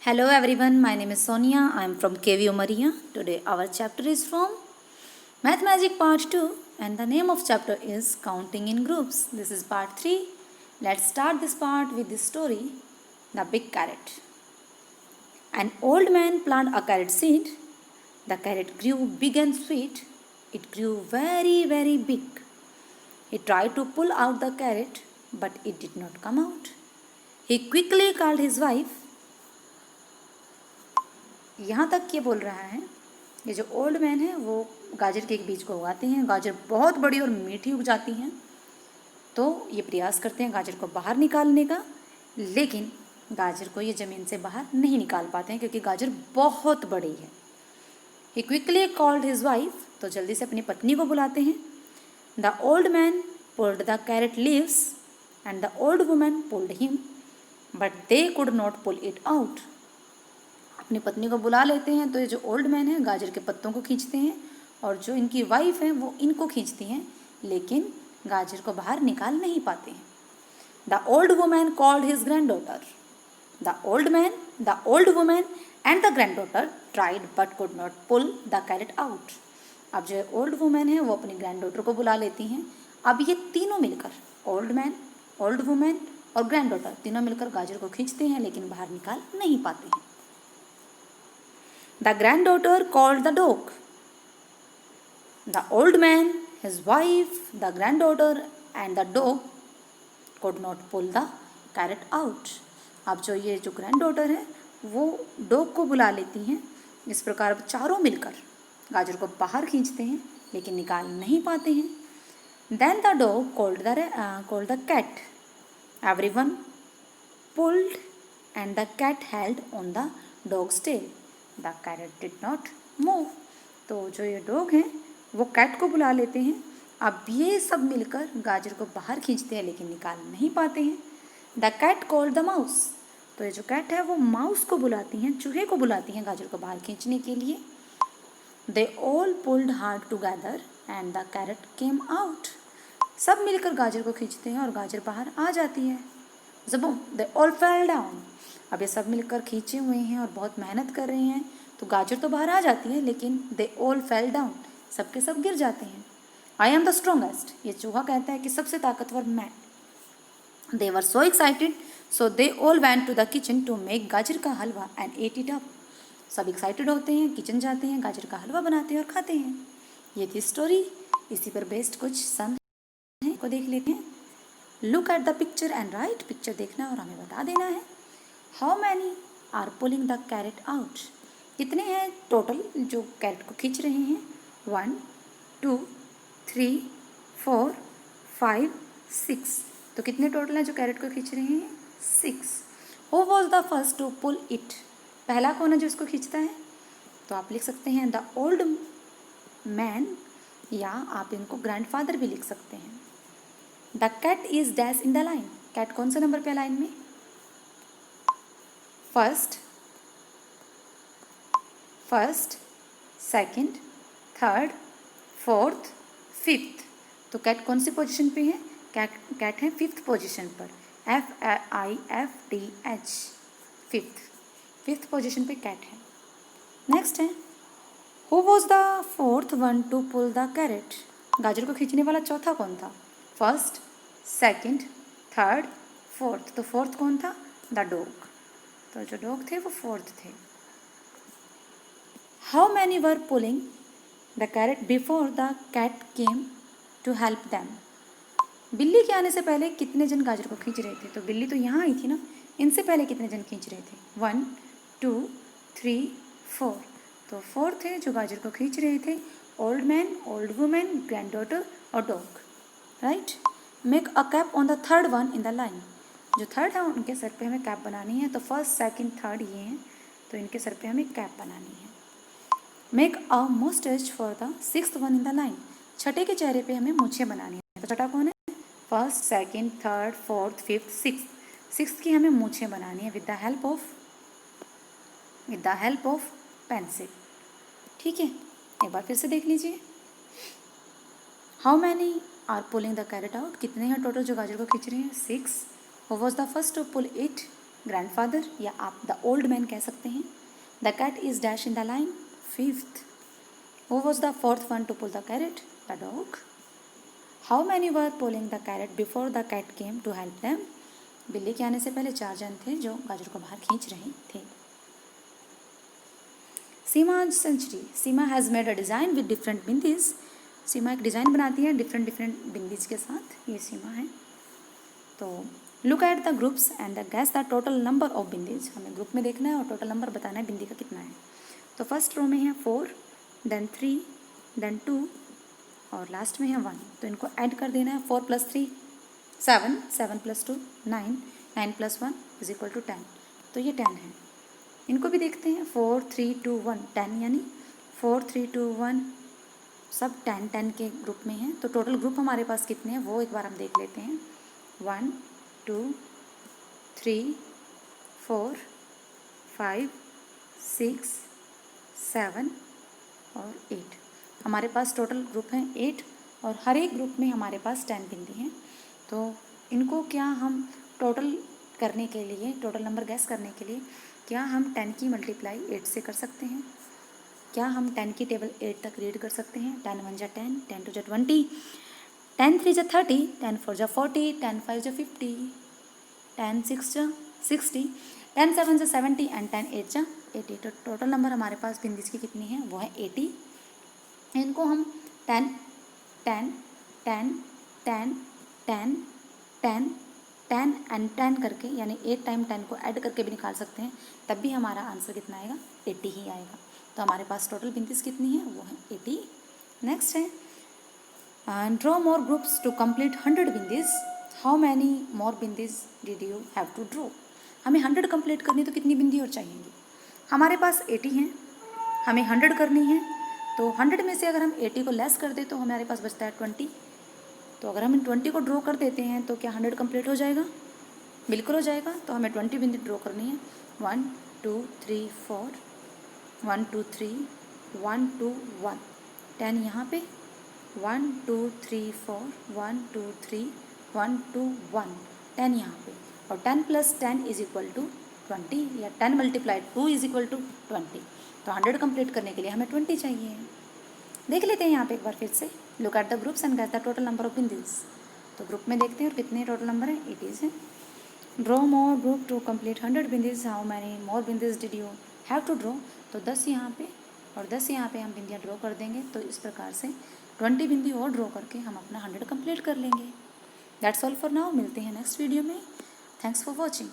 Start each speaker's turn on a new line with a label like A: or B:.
A: Hello everyone, my name is Sonia. I am from KV Umaria. Today our chapter is from Math Magic Part 2 and the name of chapter is Counting in Groups. This is part 3. Let's start this part with this story, The Big Carrot. An old man planted a carrot seed. The carrot grew big and sweet. It grew very, very big. He tried to pull out the carrot, but it did not come out. He quickly called his wife. यहाँ तक ये बोल रहा है, ये जो old man है वो गाजर के एक बीज को उगाते हैं। गाजर बहुत बड़ी और मीठी उग जाती हैं, तो ये प्रयास करते हैं गाजर को बाहर निकालने का, लेकिन गाजर को ये ज़मीन से बाहर नहीं निकाल पाते हैं क्योंकि गाजर बहुत बड़ी है। He quickly called his wife, तो जल्दी से अपनी पत्नी को बुलाते हैं। The old man pulled the carrot leaves and the old woman pulled him, but they could not pull it out. अपनी पत्नी को बुला लेते हैं, तो ये जो ओल्ड मैन है गाजर के पत्तों को खींचते हैं और जो इनकी वाइफ है वो इनको खींचती हैं, लेकिन गाजर को बाहर निकाल नहीं पाते हैं। The old woman called his granddaughter. The old woman and the granddaughter tried but could not pull the carrot out. अब जो ओल्ड वुमैन है वो अपनी ग्रैंड डॉटर को बुला लेती हैं। अब ये तीनों मिलकर, ओल्ड मैन, ओल्ड वुमैन और ग्रैंड डॉटर, तीनों मिलकर गाजर को खींचते हैं, लेकिन बाहर निकाल नहीं पाते हैं। The granddaughter called the dog. The old man, his wife, the granddaughter and the dog could not pull the carrot out. अब ये जो ग्रैंड है वो डॉग को बुला लेती हैं। इस प्रकार चारों मिलकर गाजर को बाहर खींचते हैं, लेकिन निकाल नहीं पाते हैं। Then the dog called the cat. Everyone pulled and the cat held on the dog's tail. The carat did not move. तो जो ये डॉग हैं वो कैट को बुला लेते हैं। अब ये सब मिलकर गाजर को बाहर खींचते हैं, लेकिन निकाल नहीं पाते हैं। The cat called the mouse. तो ये जो कैट है वो माउस को बुलाती हैं, चूहे को बुलाती हैं गाजर को बाहर खींचने के लिए। They all pulled hard together and the carat came out. सब मिलकर गाजर को खींचते हैं और गाजर बाहर आ जाती है। ज़बूम, दे ऑल फेल डाउन। अब ये सब मिलकर खींचे हुए हैं और बहुत मेहनत कर रहे हैं, तो गाजर तो बाहर आ जाती है, लेकिन दे ऑल फेल डाउन, सब के सब गिर जाते हैं। आई एम द स्ट्रॉन्गेस्ट, ये चूहा कहता है कि सबसे ताकतवर मैं। They were so excited, so they all went to the kitchen to make gajar का halwa and ate it up. सब एक्साइटेड होते हैं, किचन जाते हैं, गाजर का हलवा बनाते हैं और खाते हैं। ये थी स्टोरी। इसी पर बेस्ड कुछ सम को देख लेते हैं। Look at the picture and write. Picture देखना और हमें बता देना है। How many are pulling the carrot out. कितने हैं टोटल जो कैरेट को खींच रहे हैं। 1 2 3 4 5 6। तो कितने टोटल हैं जो कैरेट को खींच रहे हैं। 6। Who was the first to pull it. पहला कौन है जो इसको खींचता है। तो आप लिख सकते हैं द ओल्ड मैन, या आप इनको ग्रैंडफादर भी लिख सकते हैं। The cat is dash in the line. Cat कौन से नंबर पे लाइन में। First, second, third, fourth, fifth. तो कैट कौन सी पोजीशन पे है। कैट है फिफ्थ पोजीशन पर। FIFTH, फिफ्थ पोजीशन पे कैट है। नेक्स्ट है who was the fourth one to pull the carrot. गाजर को खींचने वाला चौथा कौन था। First, second, third, fourth. तो फोर्थ कौन था। The dog. तो जो डॉग थे वो फोर्थ थे। How many were pulling the carrot before the cat came to help them. बिल्ली के आने से पहले कितने जन गाजर को खींच रहे थे। तो बिल्ली तो यहाँ आई थी ना, इनसे पहले कितने जन खींच रहे थे। 1 2 3 4। तो 4 थे जो गाजर को खींच रहे थे। Old man, old women, granddaughter और dog. Right. Make a cap on the third one in the line. जो थर्ड है उनके सर पे हमें कैप बनानी है। तो फर्स्ट, सेकंड, थर्ड ये हैं, तो इनके सर पे हमें कैप बनानी है। Make a moustache for the sixth one in the line. छठे के चेहरे पे हमें मूछें बनानी है। तो छठा कौन है। First, second, third, fourth, fifth, sixth की हमें मूछें बनानी है with the help of pencil. ठीक है, एक बार फिर से देख लीजिए। How many are pulling the carrot out. कितने हैं टोटल जो गाजर को खींच रहे हैं। 6। Who was the first to pull it. Grandfather, या आप द ओल्ड मैन कह सकते हैं। The cat is dash in the line, fifth. Who was the fourth one to pull the carrot, the dog. How many were pulling the carrot before the cat came to help them, बिल्ली के आने से पहले 4 जन थे जो गाजर को बाहर खींच रहे थे। Seema century, Seema has made a design with different bindis, Seema एक डिज़ाइन बनाती है डिफरेंट डिफरेंट बिंदीज के साथ, ये सीमा है। तो look at the groups and the gas the total number of bindis, हमें ग्रुप में देखना है और टोटल नंबर बताना है बिंदी का कितना है। तो फर्स्ट रो में है 4, देन 3, देन 2 और लास्ट में है 1। तो इनको ऐड कर देना है। 4 + 3 7, 7 + 2 9, 9 + 1 = 10। तो ये 10 है। इनको भी देखते हैं। 4 3 2 1 10, यानी 4 3 2 1 सब 10 10 के ग्रुप में हैं। तो टोटल ग्रुप हमारे पास कितने हैं वो एक बार हम देख लेते हैं। 1 2 3 4 5 6 7 और 8, हमारे पास टोटल ग्रुप हैं 8 और हर एक ग्रुप में हमारे पास 10 बिंदी हैं। तो इनको क्या हम टोटल करने के लिए, टोटल नंबर गैस करने के लिए क्या हम 10 की मल्टीप्लाई 8 से कर सकते हैं? क्या हम 10 की टेबल 8 तक रीड कर सकते हैं? 10 1 जा 10, 10 2 जा 20, 10 3 जा 30, 10 4 जा 40, 10 5 जा 50, 10 6 जा 60, 10 7 जा 70 एंड 10 8 जा 80। तो टोटल नंबर हमारे पास बिंदीज की कितनी है वो है 80। इनको हम 10 10 10 10 10 10 10 एंड 10 करके, यानी 8 टाइम 10 को ऐड करके भी निकाल सकते हैं, तब भी हमारा आंसर कितना आएगा? 80 ही आएगा। तो हमारे पास टोटल बिंदीज कितनी है वो है 80। नेक्स्ट है draw more groups to complete 100 bindis, how many more bindis did you have to draw. हमें 100 कंप्लीट करनी तो कितनी बिंदी और चाहिएगी? हमारे पास 80 हैं, हमें 100 करनी है। तो 100 में से अगर हम 80 को लेस कर दें तो हमारे पास बचता है 20। तो अगर हम इन 20 को ड्रॉ कर देते हैं तो क्या 100 कंप्लीट हो जाएगा? बिल्कुल हो जाएगा। तो हमें 20 बिंदी ड्रॉ करनी है। 1 2 3 4, 1 2 3 1 2 1, 10 यहाँ पे, 1 2 3 4 1 2 3 1 2 1, 10 यहाँ पे, और 10 + 10 = 20, या 10 × 2 = 20। तो 100 कंप्लीट करने के लिए हमें 20 चाहिए। देख लेते हैं यहाँ पे एक बार फिर से। Look at the groups and get the total number of bindis. तो ग्रुप में देखते हैं और कितने टोटल नंबर हैं? 80 है। Draw more group to complete 100 bindis, how many more bindis did you have to draw. तो 10 यहाँ पे और 10 यहाँ पे हम बिंदियाँ ड्रॉ कर देंगे। तो इस प्रकार से 20 बिंदी और ड्रॉ करके हम अपना 100 कंप्लीट कर लेंगे। That's all for now. मिलते हैं नेक्स्ट वीडियो में। Thanks for watching.